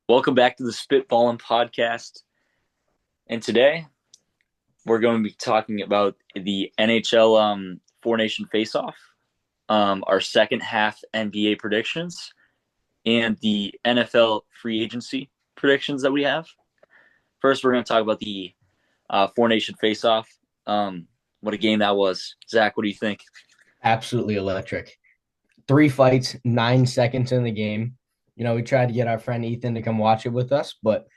Welcome back to the Ballin podcast. And today we're going to be talking about the NHL Four Nation Face-Off, our second half NBA predictions, and the NFL free agency predictions that we have. First, we're going to talk about the Four Nation Face-Off. What a game that was. Zach, what do you think? Absolutely electric. 3 fights, 9 seconds in the game. We tried to get our friend Ethan to come watch it with us, but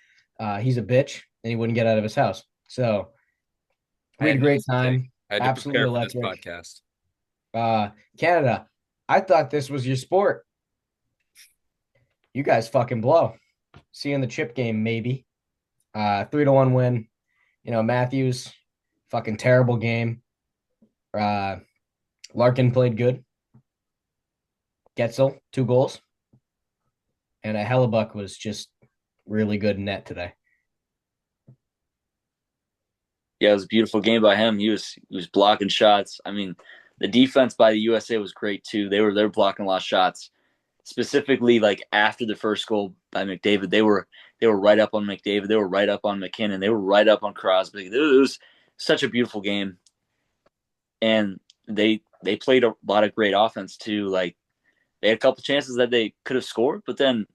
he's a bitch and he wouldn't get out of his house. So I we had had a no great say. time. I had to Absolutely prepare for this electric. podcast. Canada, I thought this was your sport. You guys fucking blow. See you in the chip game, maybe. 3-1 win. Matthews, fucking terrible game. Uh, Larkin played good. Getzel, 2 goals. And a Hellebuck was just really good in net today. Yeah, it was a beautiful game by him. He was blocking shots. I mean, the defense by the USA was great too. They were blocking a lot of shots. Specifically, like after the first goal by McDavid, they were right up on McDavid. They were right up on McKinnon. They were right up on Crosby. It was such a beautiful game, and they played a lot of great offense too. Like they had a couple chances that they could have scored, but then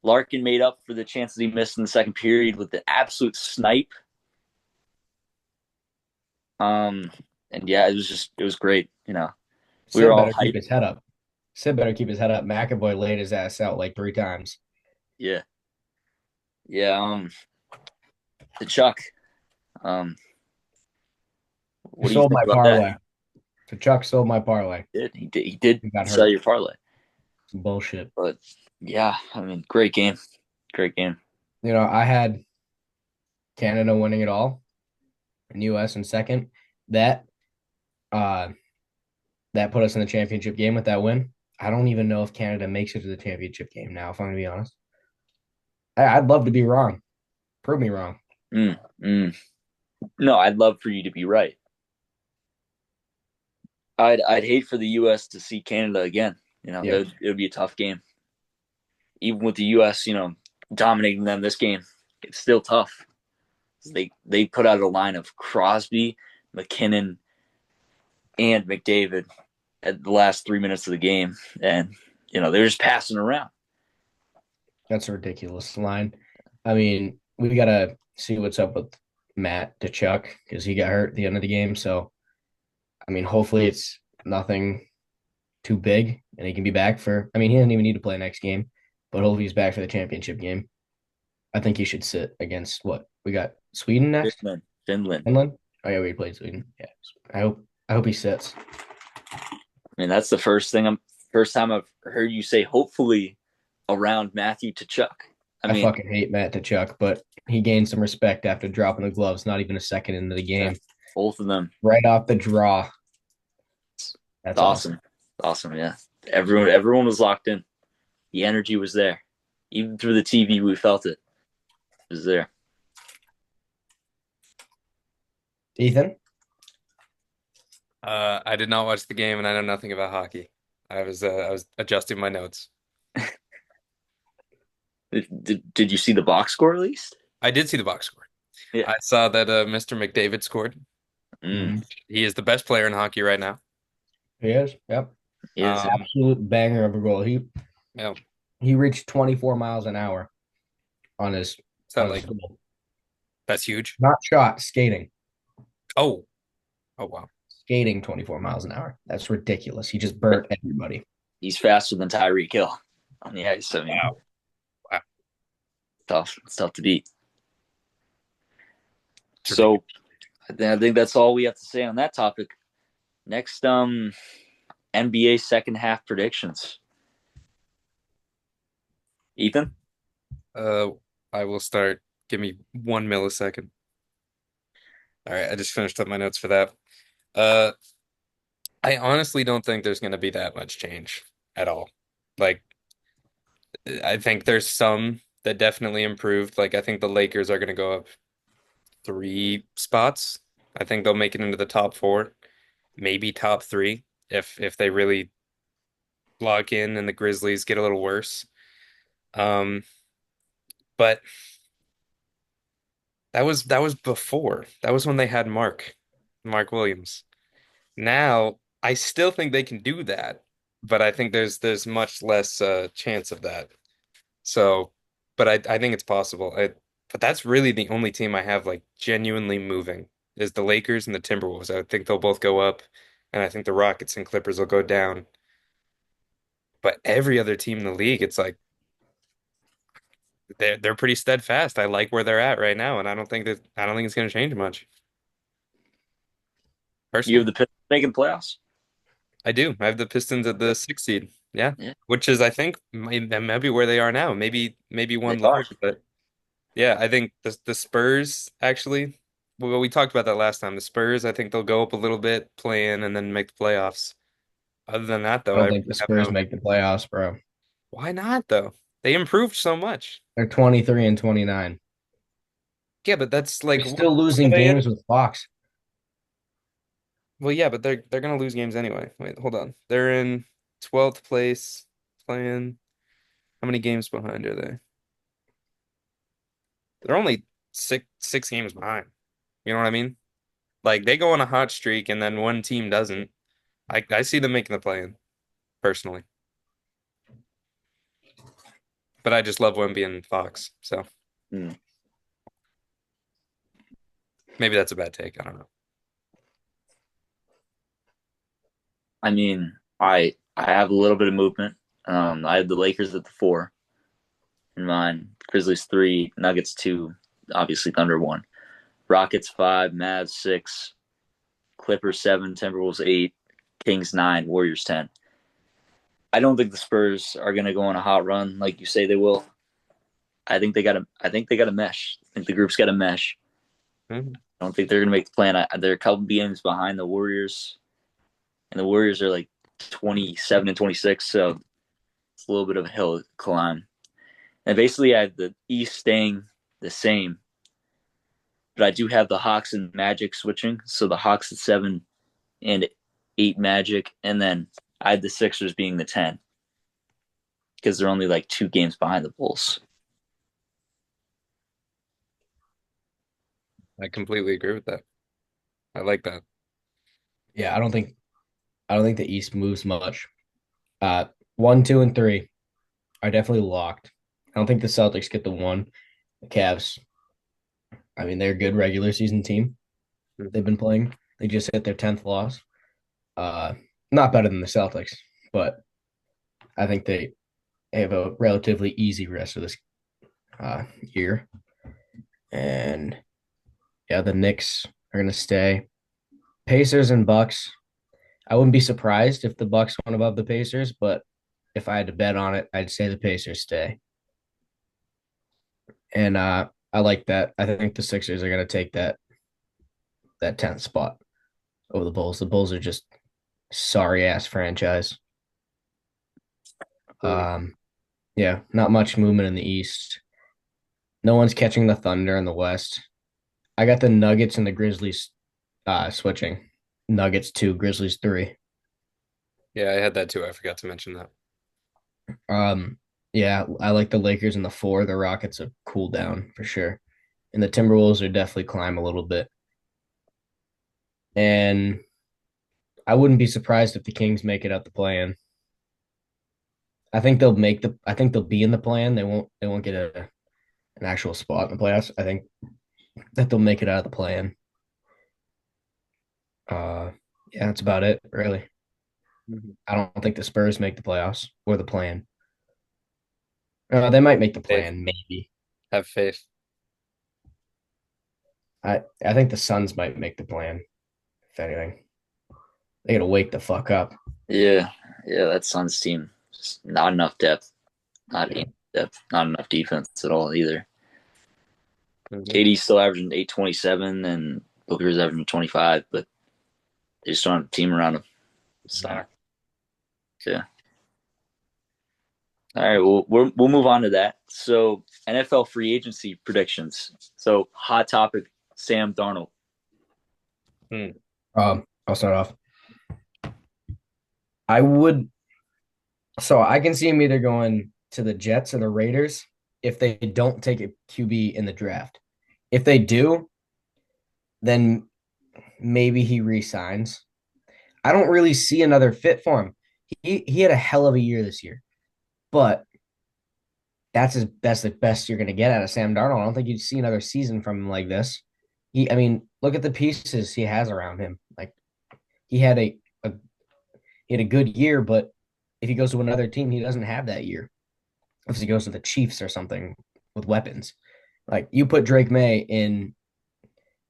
Larkin made up for the chances he missed in the second period with the absolute snipe. Um, and yeah, it was great. We were Sid all better keep hyped. his head up. Sid better keep his head up. McAvoy laid his ass out like 3 times. Yeah, yeah. The Chuck. Um, He what do you sold think my about that? parlay. So Chuck sold my parlay. He did He got sell hurt. your parlay, Some bullshit. but yeah, I mean, great game. I had Canada winning it all and US in second. That uh that put us in the championship game with that win. I don't even know if Canada makes it to the championship game now, if I'm gonna be honest. I'd love to be wrong. Prove me wrong. Mm, mm. No, I'd love for you to be right. I'd hate for the U.S. to see Canada again. Yeah. It would be a tough game, even with the U.S. Dominating them this game. It's still tough. They put out a line of Crosby, McKinnon, and McDavid at the last 3 minutes of the game, and they're just passing around. That's a ridiculous line. I mean, we gotta see what's up with Matt DeChuck because he got hurt at the end of the game. So, I mean, hopefully it's nothing too big and he can be back for. I mean, he doesn't even need to play next game, but hopefully he's back for the championship game. I think he should sit against what we got Sweden next. Finland. Finland. Oh yeah, we played Sweden. Yeah, I hope he sits. I mean, that's the first time I've heard you say hopefully around Matthew Tkachuk. I I mean, fucking hate Matt DeChuck, but he gained some respect after dropping the gloves. Not even a second into the yeah, game, both of them. right off the draw. That's awesome. Awesome. Awesome. Yeah. Everyone was locked in. The energy was there. Even through the TV, we felt it. It was there. Ethan, I did not watch the game, and I know nothing about hockey. I was adjusting my notes. Did you see the box score at least? I did see the box score. Yeah. I saw that Mr. McDavid scored. Mm, mm-hmm. He is the best player in hockey right now. He is. Yep, is it? Um, absolute banger of a goal. He yeah, he reached 24 miles an hour on his is that on his like goal. that's huge? Not shot, skating. Oh, oh wow. Skating 24 miles an hour. That's ridiculous. He just burnt everybody. He's faster than Tyreek Hill on the ice. I mean, Wow. Wow. tough. It's tough to beat. It's ridiculous. So I think that's all we have to say on that topic. Next, NBA second half predictions. Ethan? Uh, I will start. Give me 1 millisecond. All right, I just finished up my notes for that. Uh, I honestly don't think there's going to be that much change at all. Like, I think there's some that definitely improved. Like, I think the Lakers are going to go up 3 spots. I think they'll make it into the top four, maybe top three if they really lock in and the Grizzlies get a little worse. Um, But that was before. That was when they had Mark Williams. Now, I still think they can do that, but I think there's much less chance of that. So, but I think it's possible. But that's really the only team I have like genuinely moving is the Lakers and the Timberwolves. I think they'll both go up, and I think the Rockets and Clippers will go down. But every other team in the league, it's like they're pretty steadfast. I like where they're at right now, and I don't think it's going to change much. You have Personally, the Pistons making playoffs. I do. I have the Pistons at the sixth seed. Yeah, Yeah, which is I think maybe where they are now. Maybe they one are. lower, but yeah, I think the Spurs actually. Well, we talked about that last time. The Spurs, I think they'll go up a little bit, play in, and then make the playoffs. Other than that, I though, I don't really think the have Spurs no. make the playoffs, bro. Why not though? They improved so much. They're 23 and 29. Yeah, but that's They're like still what are losing they in? games with Fox. Well, yeah, but they're gonna lose games anyway. Wait, hold on. They're in 12th place, playing. How many games behind are they? They're only six games behind. You know what I mean? Like they go on a hot streak and then one team doesn't. I see them making the play-in personally, but I just love Wemby and Fox, so Hmm. maybe that's a bad take. I don't know. I mean, I have a little bit of movement. I have the Lakers at the 4 in mine. Grizzlies 3, Nuggets 2, obviously Thunder 1, Rockets 5, Mavs 6, Clippers 7, Timberwolves 8, Kings 9, Warriors 10. I don't think the Spurs are going to go on a hot run like you say they will. I think they got to. I think they got to mesh. I think the group's got to mesh. Mhm. I don't think they're going to make the plan. They're a couple games behind the Warriors, and the Warriors are like 27 and 26, so it's a little bit of a hill to climb. And basically, I have the East staying the same, but I do have the Hawks and Magic switching. So the Hawks at 7 and 8 Magic, and then I had the Sixers being the 10 because they're only like 2 games behind the Bulls. I completely agree with that. I like that. Yeah, I don't think the East moves much. Uh, 1, 2, and 3 are definitely locked. I don't think the Celtics get the one. The Cavs, I mean, they're a good regular season team. They've Mhm. been playing. They just hit their 10th loss. Uh, Not better than the Celtics, but I think they have a relatively easy rest of this year. And yeah, the Knicks are gonna stay. Pacers and Bucks. I wouldn't be surprised if the Bucks went above the Pacers, but if I had to bet on it, I'd say the Pacers stay. And I like that. I think the Sixers are gonna take that 10th spot over the Bulls. The Bulls are just sorry ass franchise. Agree. Yeah, not much movement in the East. No one's catching the Thunder in the West. I got the Nuggets and the Grizzlies switching. Nuggets 2, Grizzlies 3. Yeah, I had that too. I forgot to mention that. Um, yeah, I like the Lakers in the 4. The Rockets have cooled down for sure. And the Timberwolves are definitely climb a little bit. And I wouldn't be surprised if the Kings make it out the play-in. I think they'll be in the plan. They won't get an actual spot in the playoffs. I think that they'll make it out of the plan. Uh yeah, that's about it, really. Mhm. I don't think the Spurs make the playoffs or the plan. They might make the Faith. plan, maybe. Have faith. I think the Suns might make the plan, if anything. They gotta wake the fuck up. Yeah, yeah, that Suns team just not enough depth, not Yeah. enough depth, not enough defense at all either. Mhm. KD's still averaging 827 and Booker's averaging 25, but they just don't have a team around him. So yeah. All right, we'll move on to that. So NFL free agency predictions. So hot topic: Sam Darnold. Hmm. I'll start off. I would, so I can see him either going to the Jets or the Raiders if they don't take a QB in the draft. If they do, then maybe he resigns. I don't really see another fit for him. He had a hell of a year this year, but that's the best you're gonna get out of Sam Darnold. I don't think you'd see another season from him like this. I mean, look at the pieces he has around him. Like he had a he had a good year, but if he goes to another team, he doesn't have that year. If he goes to the Chiefs or something with weapons, like you put Drake May in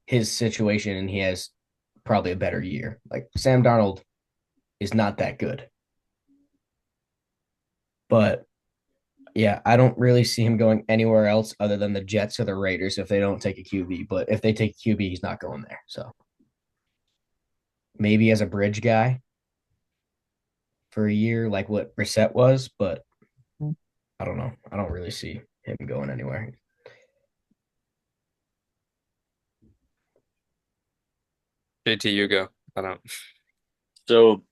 his situation, and he has probably a better year. Like Sam Darnold is not that good, but yeah, I don't really see him going anywhere else other than the Jets or the Raiders if they don't take a QB. But if they take a QB, he's not going there. So maybe as a bridge guy for a year, like what Brissett was, but I don't know. I don't really see him going anywhere. JT, you go. I don't. So,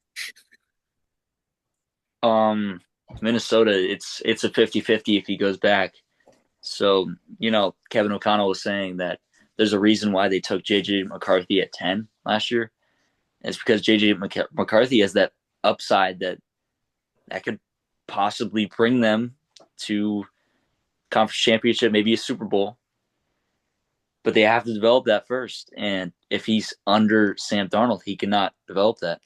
um, Minnesota, it's a 50-50 if he goes back. So, Kevin O'Connell was saying that there's a reason why they took JJ McCarthy at 10 last year. It's because JJ McCarthy has that upside that could possibly bring them to conference championship, maybe a Super Bowl. But they have to develop that first. And if he's under Sam Darnold, he cannot develop that.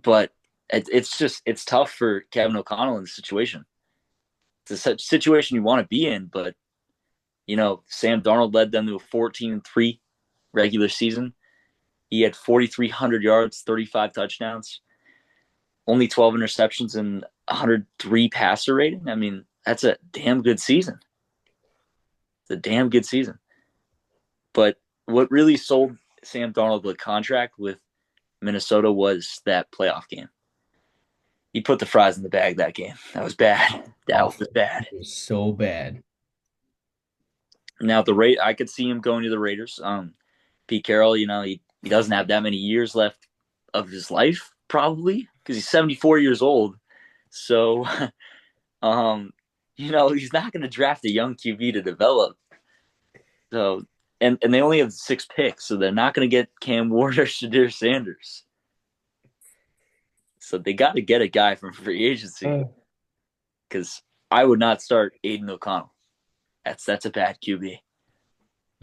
But it's tough for Kevin O'Connell in the situation. It's a situation you want to be in, but Sam Darnold led them to a 14-3 regular season. He had 4,300 yards, 35 touchdowns, only 12 interceptions, and 103 passer rating. I mean, that's a damn good season. It's a damn good season. But what really sold Sam Darnold the contract with Minnesota was that playoff game. He put the fries in the bag that game. That was bad. That was bad. It was so bad. Now I could see him going to the Raiders. Pete Carroll, he doesn't have that many years left of his life, probably, because he's 74 years old. So, he's not going to draft a young QB to develop. So, and they only have 6 picks, so they're not going to get Cam Ward or Shadir Sanders. So they got to get a guy from free agency, because I would not start Aiden O'Connell. That's a bad QB.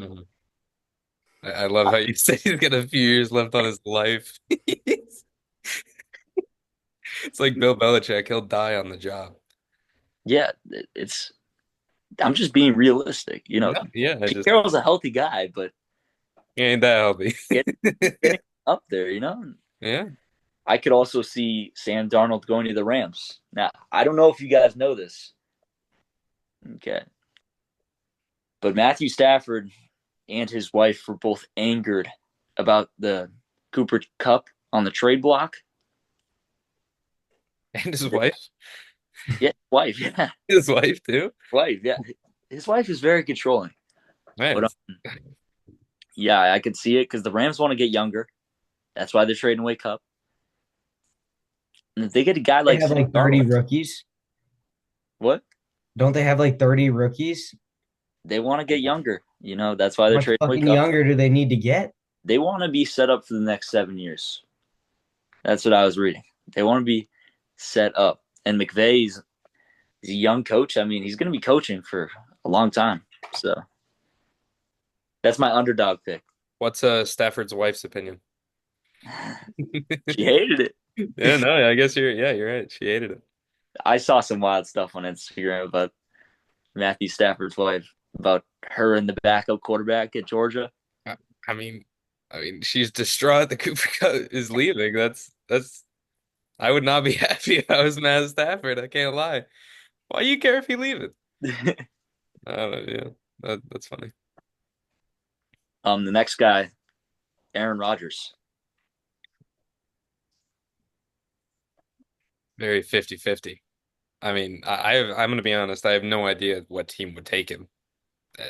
Mhm. I love how you say he's got a few years left on his life. It's like Bill Belichick, he'll die on the job. Yeah, I'm just being realistic. Yeah, Pete Carroll's a healthy guy, but he ain't that healthy. getting up there, Yeah. I could also see Sam Darnold going to the Rams. Now, I don't know if you guys know this. Okay. But Matthew Stafford and his wife were both angered about the Cooper Cup on the trade block. And his wife. Yeah, wife, yeah. His wife too. Wife, yeah. His wife is very controlling. Man. But yeah, I could see it because the Rams want to get younger. That's why they're trading away Cup. And if they get a guy They like have Sam like 30 Darnold, rookies. what? Don't they have like 30 rookies? They want to get younger. That's why How they're much trading away fucking Cup. younger do they need to get? They want to be set up for the next 7 years. That's what I was reading. They want to be set up. And McVay's a young coach. I mean, he's going to be coaching for a long time. So that's my underdog pick. What's Stafford's wife's opinion? She hated it. Yeah, no, I guess you're right. She hated it. I saw some wild stuff on Instagram about Matthew Stafford's wife, about her and the backup quarterback at Georgia. I, I mean, she's distraught that Cooper Kupp is leaving. That's. I would not be happy if I was Matt Stafford. I can't lie. Why you care if he leaves? I don't know. Yeah, that's funny. The next guy, Aaron Rodgers. Very 50-50. I'm going to be honest. I have no idea what team would take him,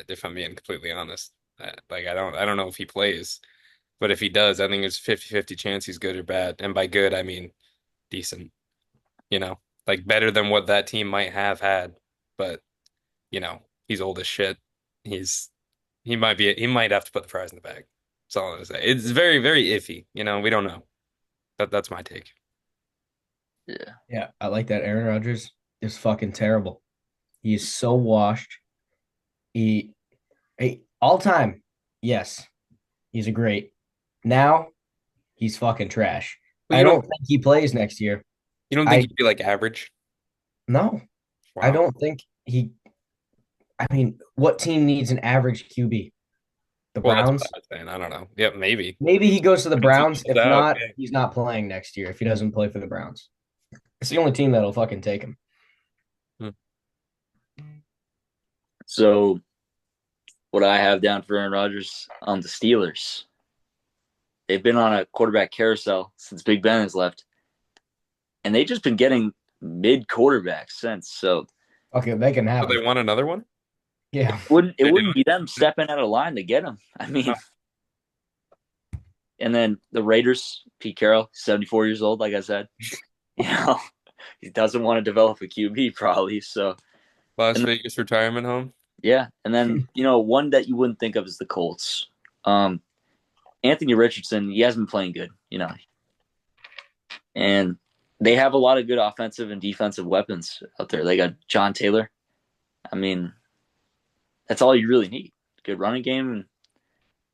if I'm being completely honest. I don't know if he plays, but if he does, I think it's 50-50 chance he's good or bad. And by good, I mean decent, like better than what that team might have had. but he's old as shit. He's he might have to put the prize in the bag. That's all I'm gonna say. It's very, very iffy. We don't know. That's my take. Yeah. Yeah, I like that. Aaron Rodgers is fucking terrible. He is so washed. He all time, yes, he's a great. Now he's fucking trash. But I don't think he plays next year. you don't think I he'd be like average? no, I Wow. don't think he. I mean, what team needs an average QB? The Well, that's what Browns. I was saying. I don't know. Yeah, maybe. Maybe he goes to the Once he Browns. goes If out, not, yeah. he's not playing next year. If he doesn't play for the Browns, it's the only team that'll fucking take him. Hmm. So what I have down for Aaron Rodgers on the Steelers, they've been on a quarterback carousel since Big Ben has left, and they've just been getting mid quarterbacks since. So Okay, they can So have they him. want another one? Yeah, it They wouldn't didn't. be them stepping out of line to get him. I Oh, mean, and then the Raiders, Pete Carroll, 74 years old, like I said, you know, he doesn't want to develop a QB probably. So, Las and then, Vegas retirement home. yeah, and then one that you wouldn't think of is the Colts. Anthony Richardson, he hasn't been playing good, and they have a lot of good offensive and defensive weapons out there. They got John Taylor. I mean, that's all you really need. Good running game. And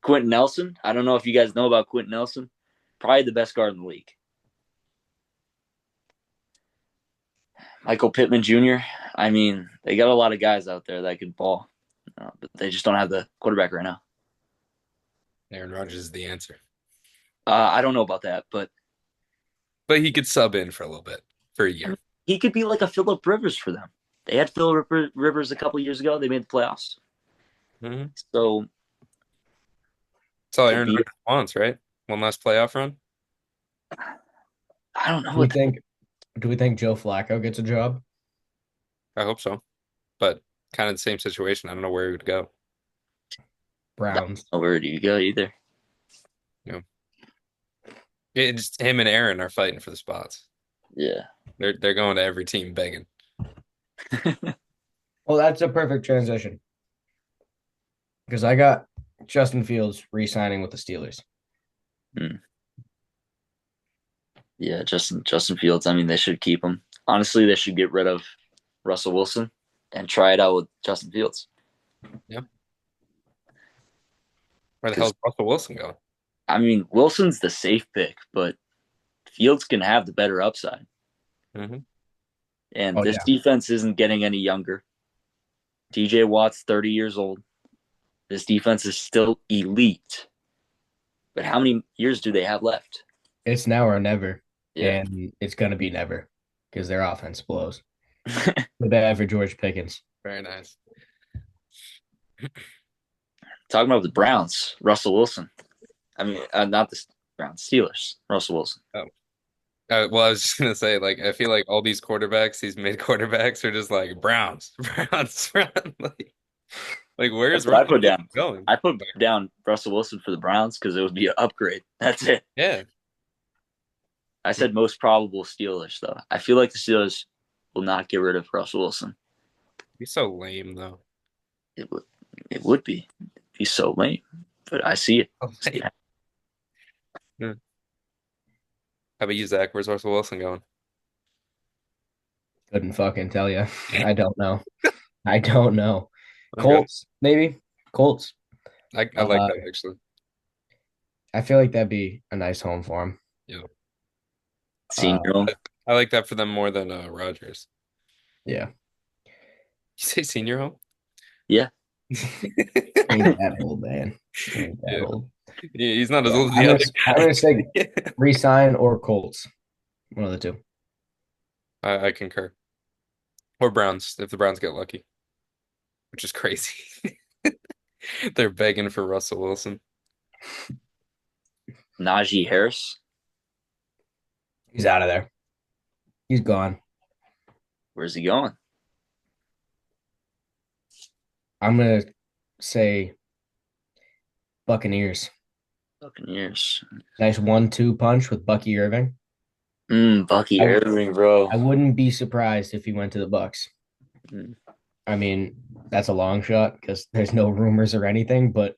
Quentin Nelson. I don't know if you guys know about Quentin Nelson. Probably the best guard in the league. Michael Pittman Jr. I mean, they got a lot of guys out there that can ball, but they just don't have the quarterback right now. Aaron Rodgers is the answer. I don't know about that, but But he could sub in for a little bit, for a I year. mean, he could be like a Philip Rivers for them. They had Philip Rivers a couple years ago. They made the playoffs. Mm-hmm. So That's all to Aaron be, Rodgers wants, right? One last playoff run. I don't know do we what. think? Do we think Joe Flacco gets a job? I hope so. But kind of the same situation. I don't know where he would go. I don't Browns. know where do you go either. You know, it's him and Aaron are fighting for the spots. Yeah. They're going to every team begging. Well, that's a perfect transition because I got Justin Fields re-signing with the Steelers. Hmm. Yeah, Justin Fields. I mean, they should keep him. Honestly, they should get rid of Russell Wilson and try it out with Justin Fields. Yeah. Where the hell Because is Russell Wilson going? I mean, Wilson's the safe pick, but Fields can have the better upside. Mm-hmm. And Oh this yeah, defense isn't getting any younger. TJ Watt's 30 years old. This defense is still elite. But how many years do they have left? it's now or never, Yeah. and it's gonna be never because their offense blows. The bad for George Pickens. Very nice. Talking about the Browns, Russell Wilson. I mean, not the Browns, Steelers, Russell Wilson. Oh. Well, I was just gonna say, like, I feel like all these quarterbacks, these mid quarterbacks, are just like Browns, Browns, Browns. Like, where's That's what I Russell put Wilson down. going? I put down Russell Wilson for the Browns because it would be an upgrade. That's it. Yeah, I said most probable Steelers, though. I feel like the Steelers will not get rid of Russell Wilson. he's so lame though. It would, it would be. It'd be so lame, but I see it. Oh, yeah. How about you, Zach? Where's Russell Wilson going? Couldn't fucking tell you. I don't know. I don't know. Okay. Colts, maybe. Colts. I like Uh, that actually. I feel like that'd be a nice home for him. Yeah, Uh, Senior home. I like that for them more than Rodgers. yeah. You say senior home? Yeah. Ain't that old, man. Ain't that Yeah. old. Yeah, he's not as Yeah, old as the other I'm gonna say guy. resign or Colts. One of the two. I concur. Or Browns, if the Browns get lucky, which is crazy. They're begging for Russell Wilson. Najee Harris. He's out of there. He's gone. Where's he going? I'm gonna say Buccaneers. Buccaneers. Nice 1-2 punch with Bucky Irving. Bucky I, Irving, bro. I wouldn't be surprised if he went to the Bucks. Mm. I mean, that's a long shot because there's no rumors or anything, but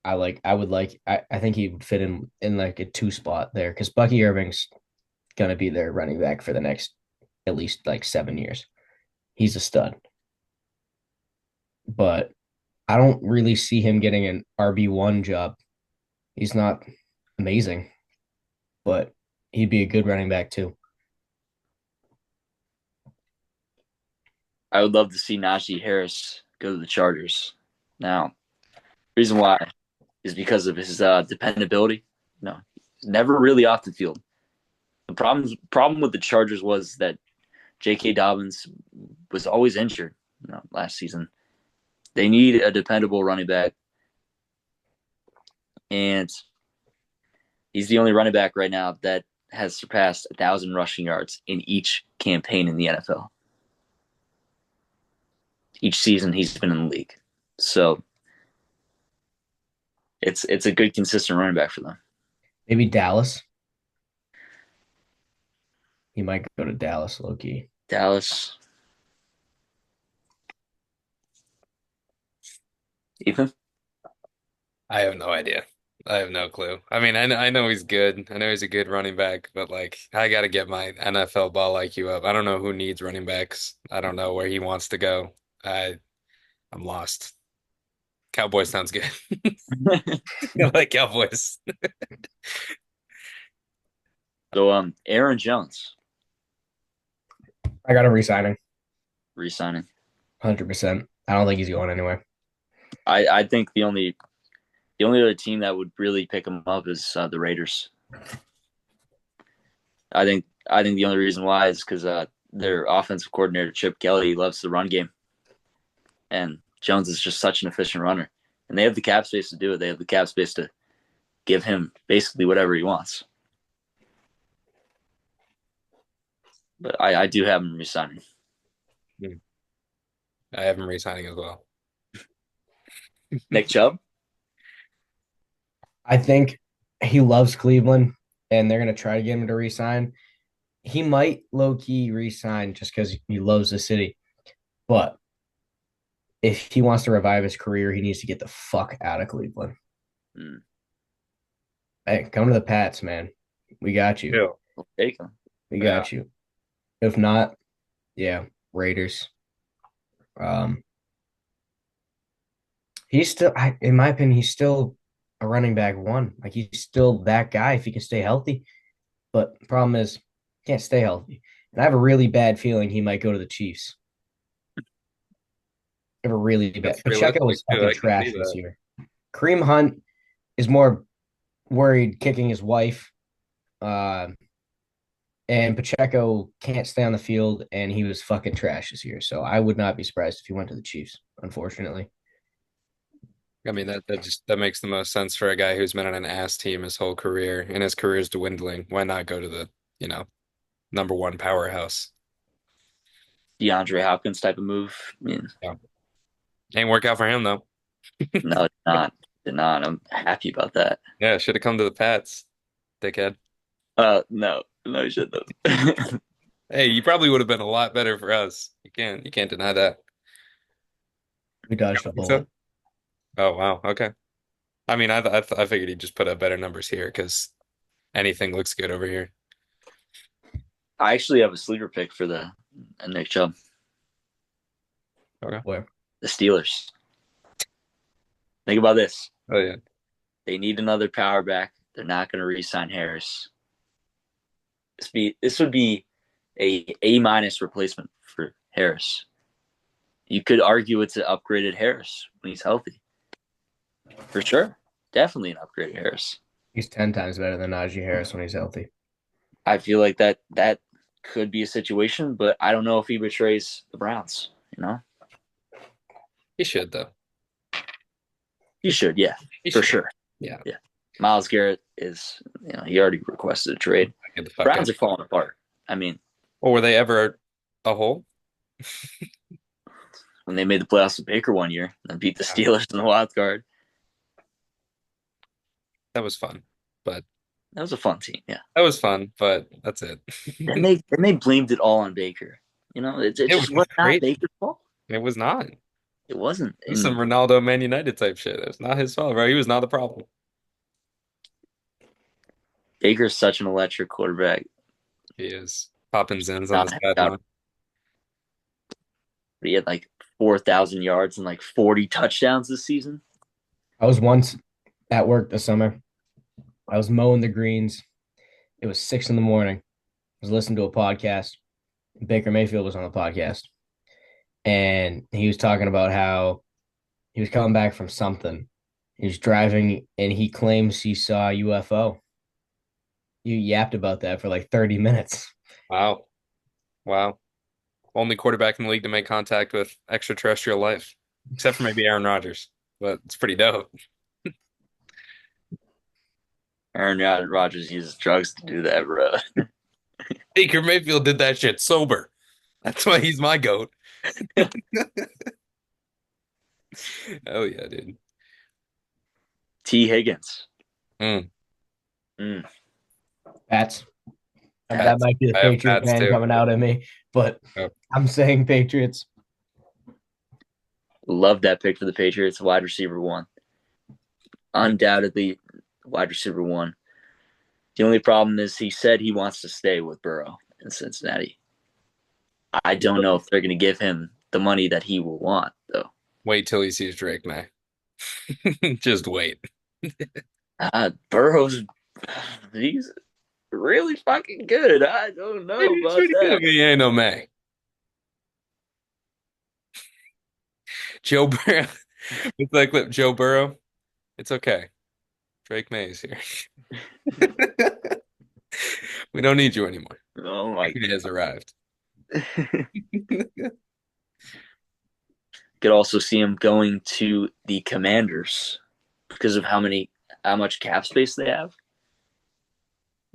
I think he would fit in like a two spot there because Bucky Irving's gonna be their running back for the next at least like 7 years. He's a stud, but I don't really see him getting an RB1 job. He's not amazing, but he'd be a good running back too. I would love to see Najee Harris go to the Chargers. Now, reason why is because of his dependability. No, he's never really off the field. The problem with the Chargers was that J.K. Dobbins was always injured. Last season they need a dependable running back, and he's the only running back right now that has surpassed 1,000 rushing yards in each campaign in the NFL. Each season he's been in the league, so it's a good consistent running back for them. Maybe Dallas. He might go to Dallas, low key. Dallas, Ethan. I have no idea. I have no clue. I mean, I know he's good. I know he's a good running back, but like, I got to get my NFL ball IQ up. I don't know who needs running backs. I don't know where he wants to go. I'm lost. Cowboys sounds good. I like Cowboys. So Aaron Jones I got him resigning re-signing. 100%. I don't think he's going anywhere. I think the only other team that would really pick him up is the Raiders. I think the only reason why is because their offensive coordinator Chip Kelly loves the run game, and Jones is just such an efficient runner, and they have the cap space to do it. They have the cap space to give him basically whatever he wants. But I do have him resigning. I have him resigning as well. Nick Chubb. I think he loves Cleveland and they're going to try to get him to resign. He might low key resign just because he loves the city. But if he wants to revive his career, he needs to get the fuck out of Cleveland. Hmm. Hey, come to the Pats, man. We got you. Yeah. I'll take him. We Yeah. got you. If not, yeah, Raiders. Um, he's still, in my opinion, he's still a running back one. Like he's still that guy if he can stay healthy. But the problem is, he can't stay healthy. And I have a really bad feeling he might go to the Chiefs. I have a really bad. That's Pacheco realistic was too. fucking I can see trash this that. year. Kareem Hunt is more worried kicking his wife. And Pacheco can't stay on the field, and he was fucking trash this year. So I would not be surprised if he went to the Chiefs, unfortunately. I mean, that makes the most sense for a guy who's been on an ass team his whole career and his career is dwindling. Why not go to the, you know, number one powerhouse? DeAndre Hopkins type of move. I mean, Yeah. Ain't work out for him though. no, it's not. Did not. I'm happy about that. Yeah, should have come to the Pats, dickhead. No, no, you shouldn't have. Hey, you probably would have been a lot better for us. You can't deny that. We dodged a Think so? bullet. Oh wow, okay. I mean, I figured he'd just put up better numbers here because anything looks good over here. I actually have a sleeper pick for the Nick Chubb, Okay. Where? the Steelers. Think about this. Oh yeah. They need another power back. They're not going to re-sign Harris. This would be a minus replacement for Harris. You could argue it's an upgraded Harris when he's healthy. For sure. Definitely an upgraded Harris. He's 10 times better than Najee Harris when he's healthy. I feel like that could be a situation, but I don't know if he betrays the Browns, you know? He should though. He should, yeah, He for should. sure. Yeah. Yeah. Myles Garrett is, he already requested a trade. Get the fuck Browns out. are falling apart. I mean, Or were they ever a whole? when they made the playoffs with Baker one year and beat the Yeah. Steelers in the wild card, That was fun. But that was a fun team, yeah. that was fun, but that's it. Then they blamed it all on Baker. It It just was was not great. Baker's fault. It was not. It It wasn't. was some And Ronaldo Man United type shit. It's not his fault, bro. He was not the problem. Baker's such an electric quarterback. He is popping Zens on Not the that out. sideline. He had like 4,000 yards and like 40 touchdowns this season. I was once at work this summer. I was mowing the greens. It was 6 in the morning. I was listening to a podcast. Baker Mayfield was on the podcast, and he was talking about how he was coming back from something. He was driving, and he claims he saw a UFO. You yapped about that for like 30 minutes. Wow. Wow. Only quarterback in the league to make contact with extraterrestrial life, except for maybe Aaron Rodgers. But it's pretty dope. Aaron Rodgers uses drugs to do that, bro. Baker Mayfield did that shit sober. That's why he's my GOAT. Oh yeah, dude. T. Higgins. Mm. Mm. Pats. That Pats. might be the I have Patriot Pats fan too. coming out at me, but Yep. I'm saying Patriots. Love that pick for the Patriots. Wide receiver one. Undoubtedly, wide receiver one. The only problem is he said he wants to stay with Burrow in Cincinnati. I don't know if they're going to give him the money that he will want, though. Wait till he sees Drake May. Just wait. Burrow's he's really fucking good. I don't know He's about pretty good, that. but he ain't no May. Joe Burrow. It's like Joe Burrow. It's okay. Drake May is here. We don't need you anymore. Oh my! He has arrived. Could also see him going to the Commanders because of how much cap space they have.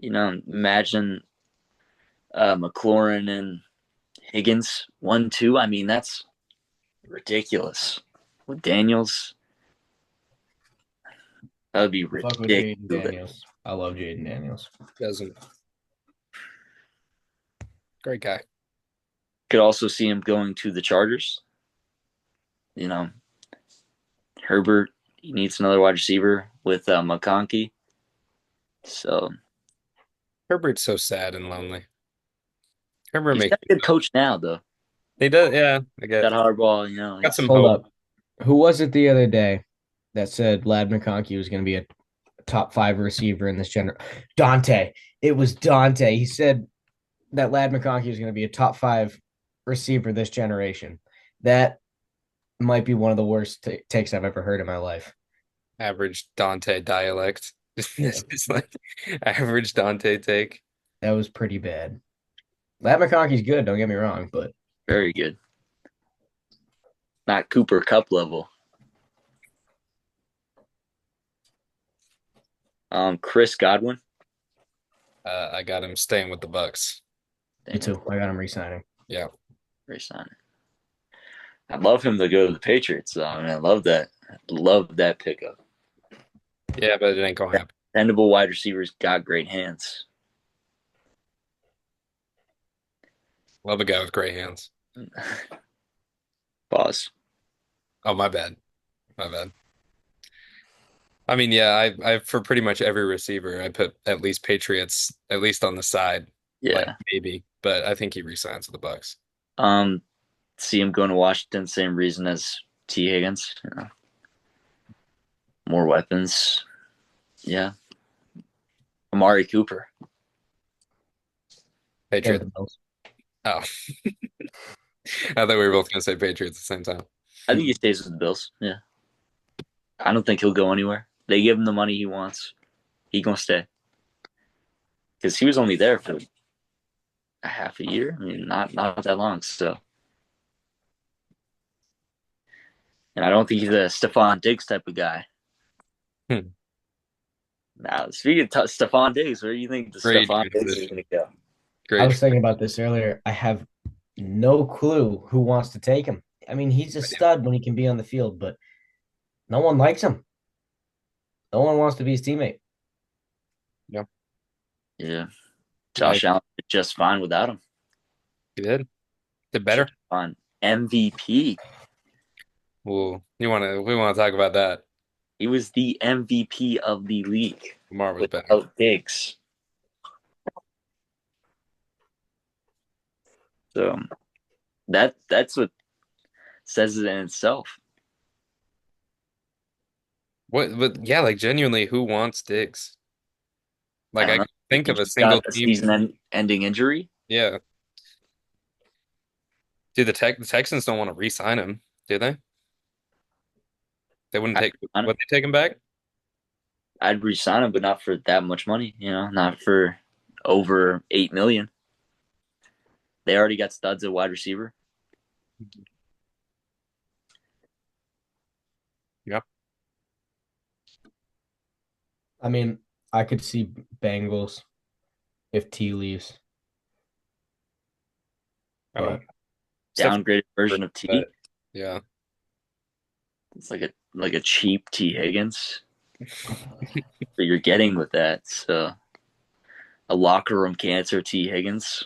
Imagine McLaurin and Higgins 1-2. I mean, that's ridiculous. With Daniels, that would be Fuck with Jaden ridiculous. Daniels. I love Jaden Daniels. Doesn't. Great guy. Could also see him going to the Chargers. Herbert, he needs another wide receiver with McConkey. So Herbert's so sad and lonely. Herbert he's makes got a good coach now, though. he does, yeah. I That get hardball, got some Hold hope. up. Who was it the other day that said Lad McConkey was going to be a top 5 receiver in this generation? Dante. It was Dante. He said that Lad McConkey was going to be a top 5 receiver this generation. That might be one of the worst takes I've ever heard in my life. Average Dante dialect. Yeah. It's like average Dante take. That was pretty bad. Lad McConkey's good, don't get me wrong, but very good. Not Cooper Cup level. Chris Godwin. I got him staying with the Bucks. me too. I got him re-signing. Yeah. Re-signing. I'd love him to go to the Patriots, though. I mean, I love that. Love that pickup. Yeah, but it ain't gonna happen. Dependable wide receivers got great hands. Love a guy with great hands. Pause. Oh, my bad. My bad. I mean, yeah, I for pretty much every receiver, I put at least Patriots, at least on the side. Like Yeah. maybe, but I think he resigns with the Bucks. See him going to Washington, same reason as T. Higgins. More weapons. Yeah. Amari Cooper. Patriots. Oh. I thought we were both gonna say Patriots at the same time. I think he stays with the Bills. Yeah. I don't think he'll go anywhere. They give him the money he wants. He gonna stay. Because he was only there for a half a year. I mean, not that long. So, and I don't think he's a Stephon Diggs type of guy. Now, speaking of Stephon Diggs, where do you think the Great Stephon Diggs is transition. going to go? Great. I was thinking about this earlier. I have no clue who wants to take him. I mean, he's a stud when he can be on the field, but no one likes him. No one wants to be his teammate. Yeah. Josh Allen did just fine without him. He did. Did Should better? on MVP. Well, we wanna talk about that. He was the MVP of the league Lamar was better. without Diggs. So that's what says it in itself. What but yeah, like genuinely, who wants Diggs? I Like I don't know. can I think think of a he's single got a team. season-ending injury. Yeah. Dude, the Texans don't want to re-sign him, do they? They wouldn't I'd take resign him, would they take him back? I'd resign him, but not for that much money. Not for over 8 million. They already got studs at wide receiver. Yeah. I mean, I could see Bengals if T leaves, Oh, but it's definitely Downgraded version of T. but yeah. It's like a cheap T Higgins that you're getting with that. So a locker room cancer T Higgins.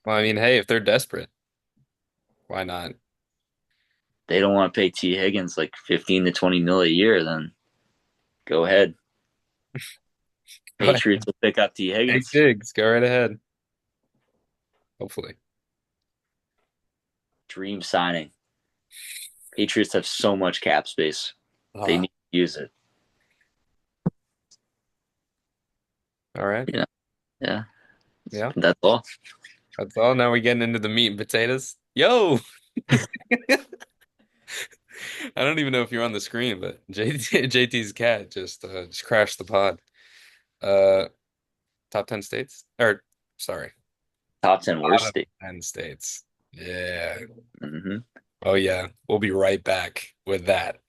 Well, I mean, hey, if they're desperate, why not? They don't want to pay T Higgins like 15 to 20 mil a year, then go ahead. Go ahead. Patriots will pick up T Take Higgins. Diggs, go right ahead. Hopefully. Dream signing. Patriots have so much cap space. They Ah, need to use it. all right. Yeah. Yeah. Yeah. That's all. That's all. Now we're getting into the meat and potatoes. Yo! I don't even know if you're on the screen, but JT's cat just crashed the pod. Uh top 10 states? Or sorry, Top 10 worst bottom state. 10 states. Yeah. Mm-hmm. Oh yeah. We'll be right back with that.